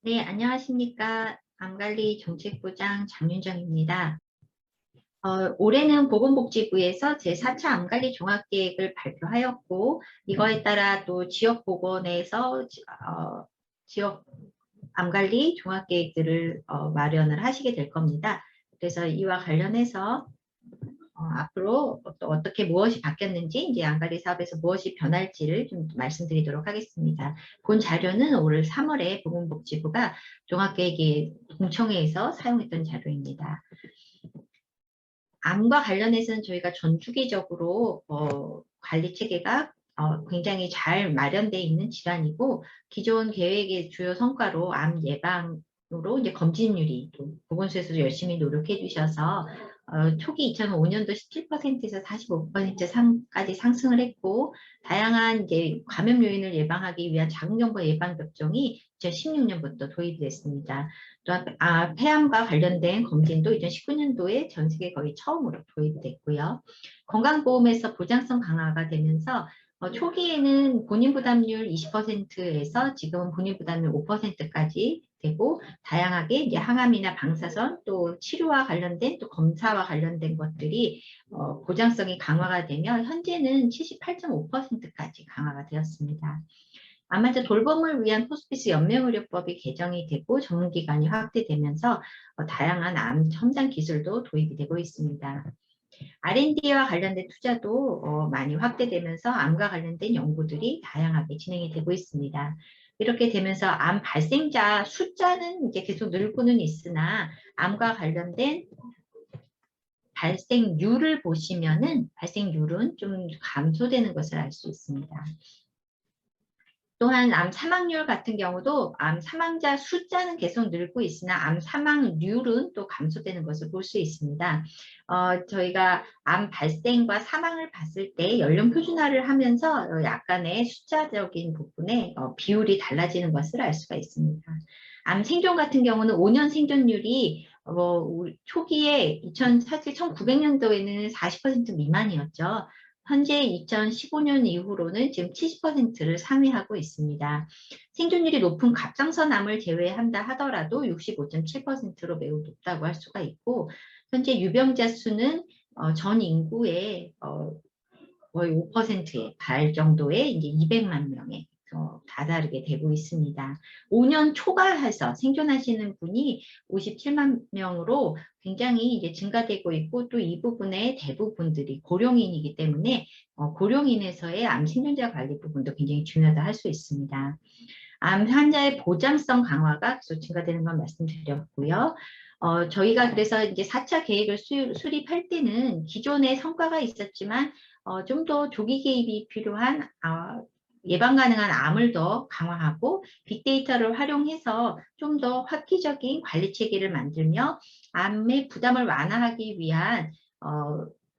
네, 안녕하십니까. 암관리 정책부장 장윤정입니다. 올해는 보건복지부에서 제4차 암관리 종합계획을 발표하였고, 이거에 따라 또 지역보건에서 지역 암관리 종합계획들을 마련을 하시게 될 겁니다. 그래서 이와 관련해서 앞으로 또 어떻게 무엇이 바뀌었는지, 이제 양가리 사업에서 무엇이 변할지를 좀 말씀드리도록 하겠습니다. 본 자료는 올 3월에 보건복지부가 종합계획의 공청회에서 사용했던 자료입니다. 암과 관련해서는 저희가 전 주기적으로 관리 체계가 굉장히 잘 마련되어 있는 질환이고, 기존 계획의 주요 성과로 암 예방으로 이제 검진률이 또 보건소에서도 열심히 노력해 주셔서 초기 2005년도 17%에서 45%까지 상승을 했고, 다양한 이제 감염 요인을 예방하기 위한 자궁경부 예방 접종이 2016년부터 도입이 됐습니다. 또한 폐암과 관련된 검진도 2019년도에 전 세계 거의 처음으로 도입이 됐고요. 건강보험에서 보장성 강화가 되면서 초기에는 본인 부담률 20%에서 지금은 본인 부담률 5%까지 되고, 다양하게 이제 항암이나 방사선 또 치료와 관련된 또 검사와 관련된 것들이 보장성이 강화가 되며 현재는 78.5%까지 강화가 되었습니다. 암환자 돌봄을 위한 호스피스 연명의료법이 개정이 되고 전문기관이 확대되면서 다양한 암 첨단 기술도 도입이 되고 있습니다. R&D와 관련된 투자도 많이 확대되면서 암과 관련된 연구들이 다양하게 진행이 되고 있습니다. 이렇게 되면서 암 발생자 숫자는 이제 계속 늘고는 있으나 암과 관련된 발생률을 보시면은 발생률은 좀 감소되는 것을 알 수 있습니다. 또한 암 사망률 같은 경우도 암 사망자 숫자는 계속 늘고 있으나 암 사망률은 또 감소되는 것을 볼 수 있습니다. 저희가 암 발생과 사망을 봤을 때 연령 표준화를 하면서 약간의 숫자적인 부분에 비율이 달라지는 것을 알 수가 있습니다. 암 생존 같은 경우는 5년 생존율이 초기에 사실 1900년도에는 40% 미만이었죠. 현재 2015년 이후로는 지금 70%를 상회하고 있습니다. 생존율이 높은 갑상선암을 제외한다 하더라도 65.7%로 매우 높다고 할 수가 있고, 현재 유병자 수는 전 인구의 거의 5%에 달 정도의 이제 200만 명에 다다르게 되고 있습니다. 5년 초과해서 생존하시는 분이 57만 명으로 굉장히 이제 증가되고 있고, 또 이 부분의 대부분들이 고령인이기 때문에 고령인에서의 암 생존자 관리 부분도 굉장히 중요하다 할 수 있습니다. 암 환자의 보장성 강화가 계속 증가되는 건 말씀드렸고요. 저희가 그래서 이제 4차 계획을 수립할 때는 기존의 성과가 있었지만 좀 더 조기 개입이 필요한 예방 가능한 암을 더 강화하고 빅데이터를 활용해서 좀 더 획기적인 관리 체계를 만들며 암의 부담을 완화하기 위한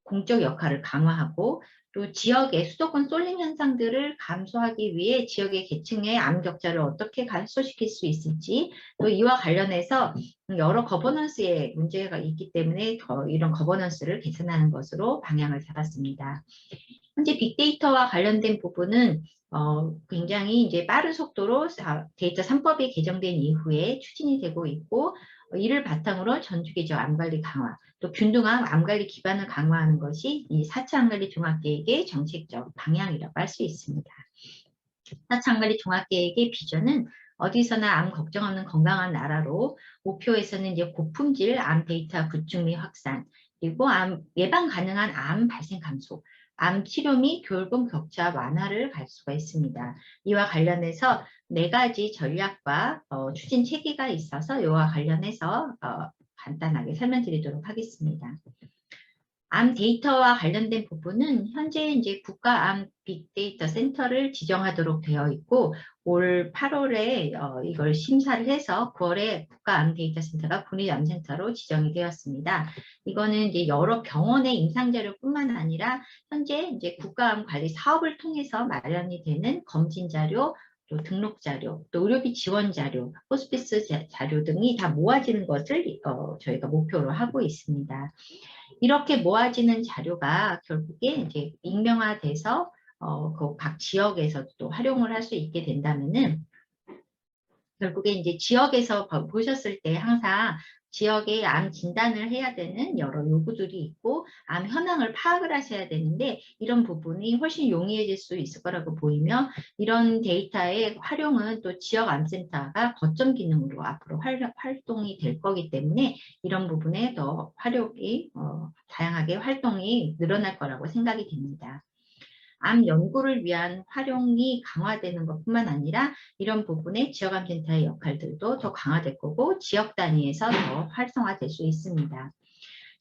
공적 역할을 강화하고, 또 지역의 수도권 쏠림 현상들을 감소하기 위해 지역의 계층의 암 격차를 어떻게 감소시킬 수 있을지, 또 이와 관련해서 여러 거버넌스의 문제가 있기 때문에 이런 거버넌스를 개선하는 것으로 방향을 잡았습니다. 현재 빅데이터와 관련된 부분은 굉장히 이제 빠른 속도로 데이터 3법이 개정된 이후에 추진이 되고 있고, 이를 바탕으로 전주기적 암관리 강화, 또 균등한 암관리 기반을 강화하는 것이 이 4차 암관리 종합계획의 정책적 방향이라고 할 수 있습니다. 4차 암관리 종합계획의 비전은 어디서나 암 걱정 없는 건강한 나라로, 목표에서는 이제 고품질 암 데이터 구축 및 확산, 그리고 예방 가능한 암 발생 감소, 암 치료 및 교육금 격차 완화를 갈 수가 있습니다. 이와 관련해서 4가지 전략과 추진 체계가 있어서 이와 관련해서 간단하게 설명드리도록 하겠습니다. 암 데이터와 관련된 부분은 현재 이제 국가암 빅데이터 센터를 지정하도록 되어 있고, 올 8월에 이걸 심사를 해서 9월에 국가암 데이터 센터가 국립암센터로 지정이 되었습니다. 이거는 이제 여러 병원의 임상자료뿐만 아니라 현재 이제 국가암 관리 사업을 통해서 마련이 되는 검진 자료, 또 등록 자료, 또 의료비 지원 자료, 호스피스 자료 등이 다 모아지는 것을 저희가 목표로 하고 있습니다. 이렇게 모아지는 자료가 결국에 이제 익명화돼서 그 각 지역에서 또 활용을 할 수 있게 된다면은 결국에 이제 지역에서 보셨을 때 항상 지역에 암 진단을 해야 되는 여러 요구들이 있고 암 현황을 파악을 하셔야 되는데 이런 부분이 훨씬 용이해질 수 있을 거라고 보이며 이런 데이터의 활용은 또 지역 암센터가 거점 기능으로 앞으로 활동이 될 거기 때문에 이런 부분에 더 활용이 다양하게 활동이 늘어날 거라고 생각이 됩니다. 암 연구를 위한 활용이 강화되는 것뿐만 아니라 이런 부분에 지역암센터의 역할들도 더 강화될 거고 지역 단위에서 더 활성화될 수 있습니다.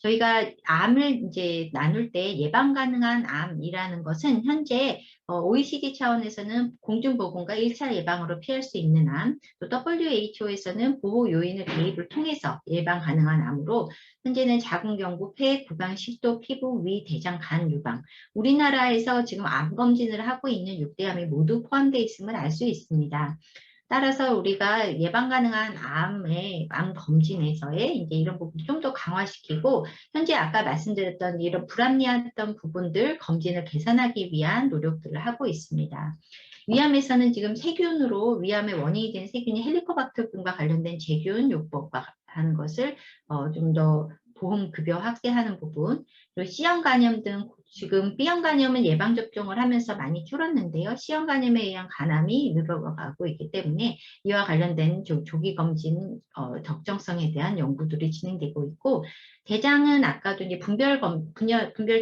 저희가 암을 이제 나눌 때 예방 가능한 암이라는 것은 현재 OECD 차원에서는 공중보건과 1차 예방으로 피할 수 있는 암, 또 WHO에서는 보호 요인의 개입을 통해서 예방 가능한 암으로 현재는 자궁경부, 폐, 구강, 식도, 피부, 위, 대장, 간, 유방 우리나라에서 지금 암 검진을 하고 있는 6대암이 모두 포함되어 있음을 알 수 있습니다. 따라서 우리가 예방 가능한 암 검진에서의 이제 이런 부분 좀 더 강화시키고 현재 아까 말씀드렸던 이런 불합리했던 부분들 검진을 개선하기 위한 노력들을 하고 있습니다. 위암에서는 지금 세균으로 위암의 원인이 된 세균이 헬리코박터균과 관련된 제균 요법과 하는 것을 좀 더 보험 급여 확대하는 부분, 그리고 C형 간염 등 지금 B형 간염은 예방 접종을 하면서 많이 줄었는데요. C형 간염에 의한 간암이 늘어가고 있기 때문에 이와 관련된 조기 검진 적정성에 대한 연구들이 진행되고 있고 대장은 아까도 이제 분별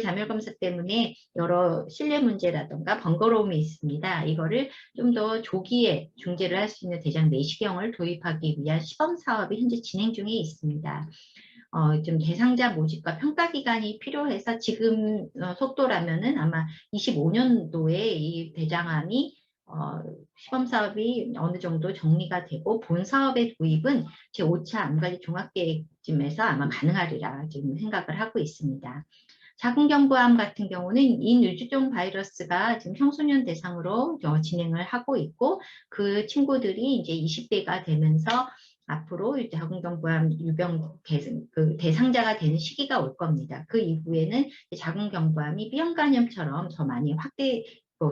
자멸 검사 때문에 여러 신뢰 문제라든가 번거로움이 있습니다. 이거를 좀 더 조기에 중재를 할 수 있는 대장 내시경을 도입하기 위한 시범 사업이 현재 진행 중에 있습니다. 좀 대상자 모집과 평가 기간이 필요해서 지금 속도라면은 아마 25년도에 이 대장암이 시범 사업이 어느 정도 정리가 되고 본 사업의 도입은 제5차 암관리 종합계획쯤에서 아마 가능하리라 지금 생각을 하고 있습니다. 자궁경부암 같은 경우는 인유두종 바이러스가 지금 청소년 대상으로 진행을 하고 있고 그 친구들이 이제 20대가 되면서 앞으로 자궁경부암 유병 대상자가 되는 시기가 올 겁니다. 그 이후에는 자궁경부암이 B형 간염처럼 더 많이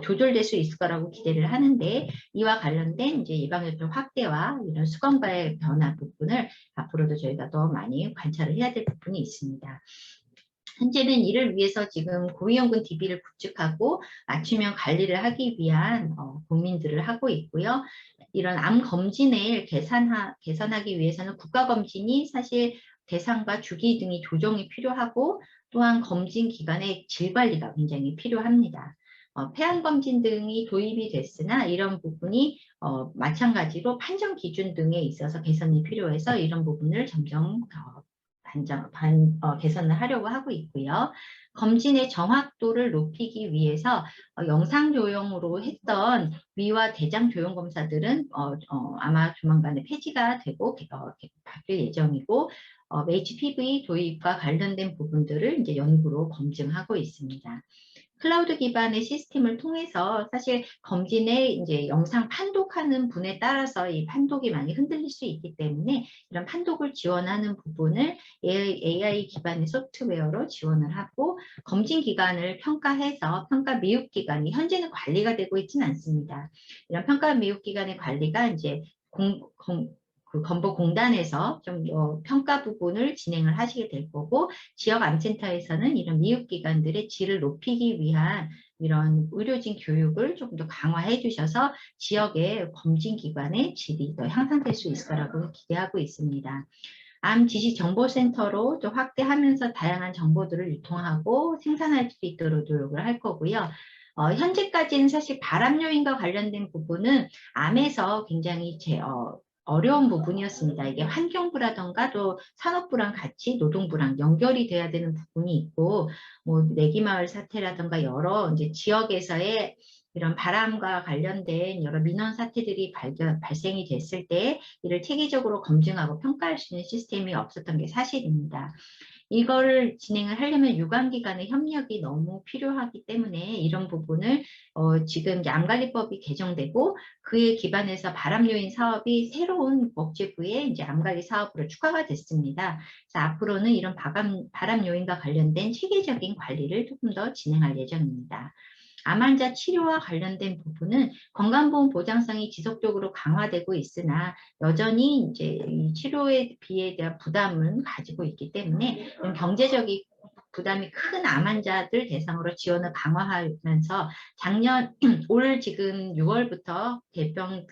조절될 수 있을 거라고 기대를 하는데 이와 관련된 이제 예방접종 확대와 이런 수건과의 변화 부분을 앞으로도 저희가 더 많이 관찰을 해야 될 부분이 있습니다. 현재는 이를 위해서 지금 고위험군 DB를 구축하고 맞춤형 관리를 하기 위한 고민들을 하고 있고요. 이런 암 검진을 개선하기 위해서는 국가검진이 사실 대상과 주기 등이 조정이 필요하고 또한 검진 기관의 질 관리가 굉장히 필요합니다. 폐암 검진 등이 도입이 됐으나 이런 부분이 마찬가지로 판정 기준 등에 있어서 개선이 필요해서 이런 부분을 점점 개선을 하려고 하고 있고요. 검진의 정확도를 높이기 위해서 영상 조형으로 했던 위와 대장 조형 검사들은 아마 조만간에 폐지가 되고 바뀔 예정이고 HPV 도입과 관련된 부분들을 이제 연구로 검증하고 있습니다. 클라우드 기반의 시스템을 통해서 사실 검진의 이제 영상 판독하는 분에 따라서 이 판독이 많이 흔들릴 수 있기 때문에 이런 판독을 지원하는 부분을 AI 기반의 소프트웨어로 지원을 하고 검진 기간을 평가해서 평가 미흡 기간이 현재는 관리가 되고 있지는 않습니다. 이런 평가 미흡 기간의 관리가 이제 건보공단에서 좀 더 평가 부분을 진행을 하시게 될 거고 지역암센터에서는 이런 미흡기관들의 질을 높이기 위한 이런 의료진 교육을 조금 더 강화해 주셔서 지역의 검진기관의 질이 더 향상될 수 있을 거라고 기대하고 있습니다. 암 지식정보센터로 또 확대하면서 다양한 정보들을 유통하고 생산할 수 있도록 노력을 할 거고요. 현재까지는 사실 발암 요인과 관련된 부분은 암에서 굉장히 어려운 부분이었습니다. 이게 환경부라던가 또 산업부랑 같이 노동부랑 연결이 돼야 되는 부분이 있고, 뭐 내기마을 사태라던가 여러 이제 지역에서의 이런 바람과 관련된 여러 민원 사태들이 발생이 됐을 때 이를 체계적으로 검증하고 평가할 수 있는 시스템이 없었던 게 사실입니다. 이거를 진행을 하려면 유관기 간의 협력이 너무 필요하기 때문에 이런 부분을 지금 암관리법이 개정되고 그에 기반해서 발암요인 사업이 새로운 복지부의 이제 암관리 사업으로 추가가 됐습니다. 그래서 앞으로는 이런 발암요인과 관련된 체계적인 관리를 조금 더 진행할 예정입니다. 암 환자 치료와 관련된 부분은 건강보험 보장성이 지속적으로 강화되고 있으나 여전히 이제 이 치료에 비에 대한 부담은 가지고 있기 때문에 경제적인 부담이 큰 암 환자들 대상으로 지원을 강화하면서 올 지금 6월부터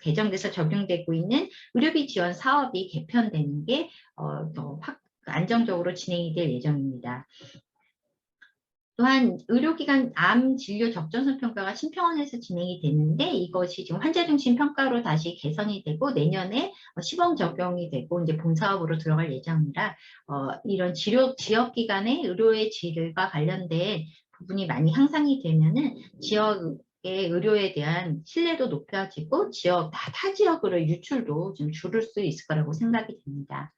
개정돼서 적용되고 있는 의료비 지원 사업이 개편되는 게 더 안정적으로 진행이 될 예정입니다. 또한 의료기관 암 진료 적정성 평가가 심평원에서 진행이 됐는데 이것이 지금 환자 중심 평가로 다시 개선이 되고 내년에 시범 적용이 되고 이제 본사업으로 들어갈 예정이라 이런 지역기관의 의료의 질과 관련된 부분이 많이 향상이 되면은 지역의 의료에 대한 신뢰도 높아지고 타 지역으로 유출도 좀 줄일 수 있을 거라고 생각이 됩니다.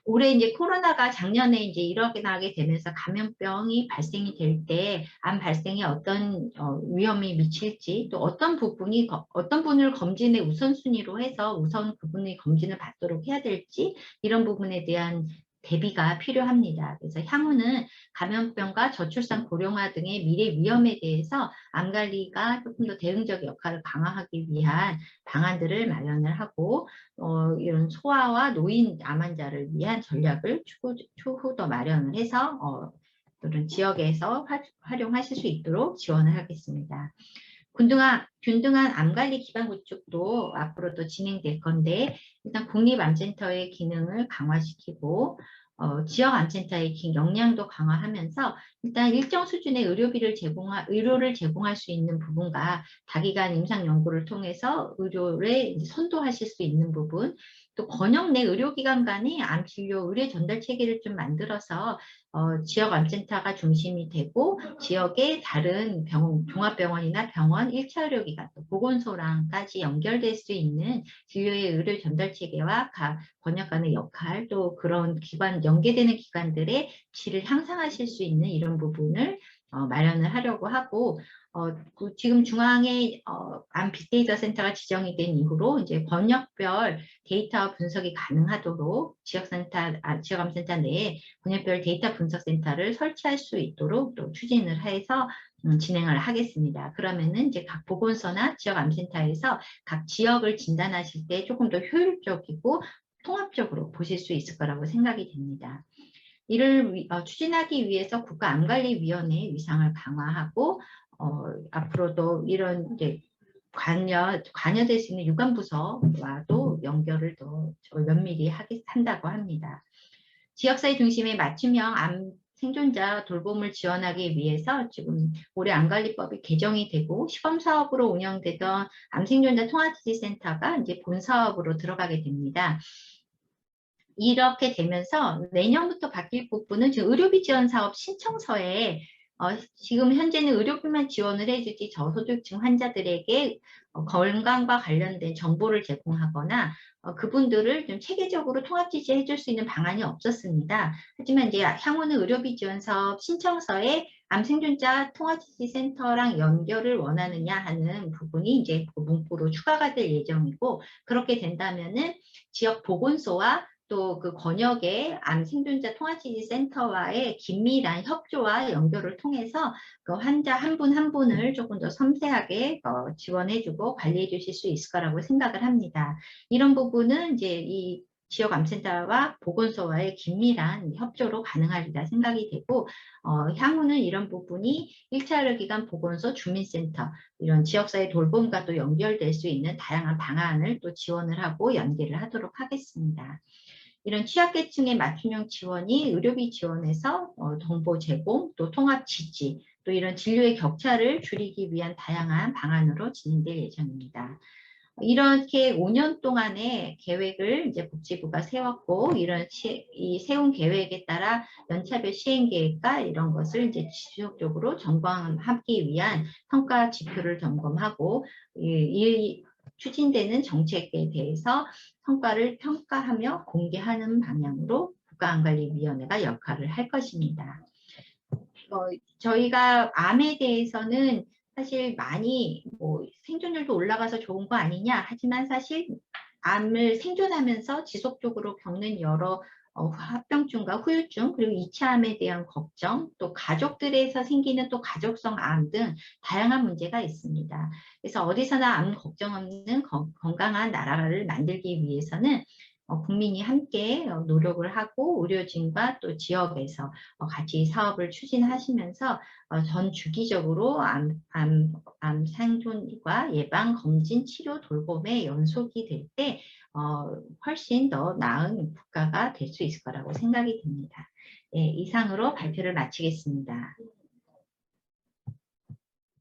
올해 이제 코로나가 작년에 이제 일어나게 되면서 감염병이 발생이 될 때 암 발생에 어떤 위험이 미칠지 또 어떤 분을 검진의 우선순위로 해서 우선 그분의 검진을 받도록 해야 될지 이런 부분에 대한 대비가 필요합니다. 그래서 향후는 감염병과 저출산 고령화 등의 미래 위험에 대해서 암관리가 조금 더 대응적 역할을 강화하기 위한 방안들을 마련을 하고 이런 소아와 노인 암 환자를 위한 전략을 추후 더 마련을 해서 이런 지역에서 활용하실 수 있도록 지원을 하겠습니다. 균등한 암관리 기반 구축도 앞으로도 진행될 건데 일단 국립암센터의 기능을 강화시키고 지역암센터의 역량도 강화하면서 일단 일정 수준의 의료를 제공할 수 있는 부분과 다기간 임상 연구를 통해서 의료를 선도하실 수 있는 부분 또 권역 내 의료기관 간의 암 진료 의료 전달 체계를 좀 만들어서 지역 암센터가 중심이 되고 지역의 다른 종합병원이나 병원, 1차 의료기관, 또 보건소랑까지 연결될 수 있는 진료의 의료 전달 체계와 권역 간의 역할, 또 그런 연계되는 기관들의 질을 향상하실 수 있는 이런 부분을 마련을 하려고 하고 지금 중앙에 암 빅데이터 센터가 지정이 된 이후로 이제 권역별 데이터 분석이 가능하도록 지역암센터 내에 권역별 데이터 분석센터를 설치할 수 있도록 또 추진을 해서 진행을 하겠습니다. 그러면은 이제 각 보건소나 지역암센터에서 각 지역을 진단하실 때 조금 더 효율적이고 통합적으로 보실 수 있을 거라고 생각이 됩니다. 이를 추진하기 위해서 국가암관리위원회의 위상을 강화하고 앞으로도 이런 이제 관여될 수 있는 유관부서와도 연결을 더 면밀히 한다고 합니다. 지역사회 중심의 맞춤형 암 생존자 돌봄을 지원하기 위해서 지금 올해 암관리법이 개정이 되고 시범사업으로 운영되던 암생존자 통합지지센터가 이제 본사업으로 들어가게 됩니다. 이렇게 되면서 내년부터 바뀔 부분은 지금 의료비 지원 사업 신청서에 지금 현재는 의료비만 지원을 해주지 저소득층 환자들에게 건강과 관련된 정보를 제공하거나 그분들을 좀 체계적으로 통합 지지해 줄 수 있는 방안이 없었습니다. 하지만 이제 향후는 의료비 지원 사업 신청서에 암생존자 통합지지센터랑 연결을 원하느냐 하는 부분이 이제 그 문구로 추가가 될 예정이고 그렇게 된다면은 지역 보건소와 또 그 권역의 암 생존자 통합지지센터와의 긴밀한 협조와 연결을 통해서 그 환자 한 분 한 분을 조금 더 섬세하게 지원해주고 관리해 주실 수 있을 거라고 생각을 합니다. 이런 부분은 이제 이 지역 암센터와 보건소와의 긴밀한 협조로 가능하리라 생각이 되고 향후는 이런 부분이 1차 의료기관 보건소 주민센터 이런 지역사회 돌봄과 또 연결될 수 있는 다양한 방안을 또 지원을 하고 연계를 하도록 하겠습니다. 이런 취약계층의 맞춤형 지원이 의료비 지원에서 정보 제공, 또 통합 지지, 또 이런 진료의 격차를 줄이기 위한 다양한 방안으로 진행될 예정입니다. 이렇게 5년 동안의 계획을 이제 복지부가 세웠고 이 세운 계획에 따라 연차별 시행 계획과 이런 것을 이제 지속적으로 점검하기 위한 성과 지표를 점검하고 이 추진되는 정책에 대해서 성과를 평가하며 공개하는 방향으로 국가암관리위원회가 역할을 할 것입니다. 저희가 암에 대해서는 사실 많이 생존율도 올라가서 좋은 거 아니냐 하지만 사실 암을 생존하면서 지속적으로 겪는 여러 합병증과 후유증, 그리고 이차암에 대한 걱정, 또 가족들에서 생기는 또 가족성 암 등 다양한 문제가 있습니다. 그래서 어디서나 암 걱정 없는 건강한 나라를 만들기 위해서는 국민이 함께 노력을 하고 의료진과 또 지역에서 같이 사업을 추진하시면서 전 주기적으로 암 생존과 예방, 검진, 치료, 돌봄의 연속이 될 때 훨씬 더 나은 국가가 될 수 있을 거라고 생각이 듭니다. 예, 이상으로 발표를 마치겠습니다.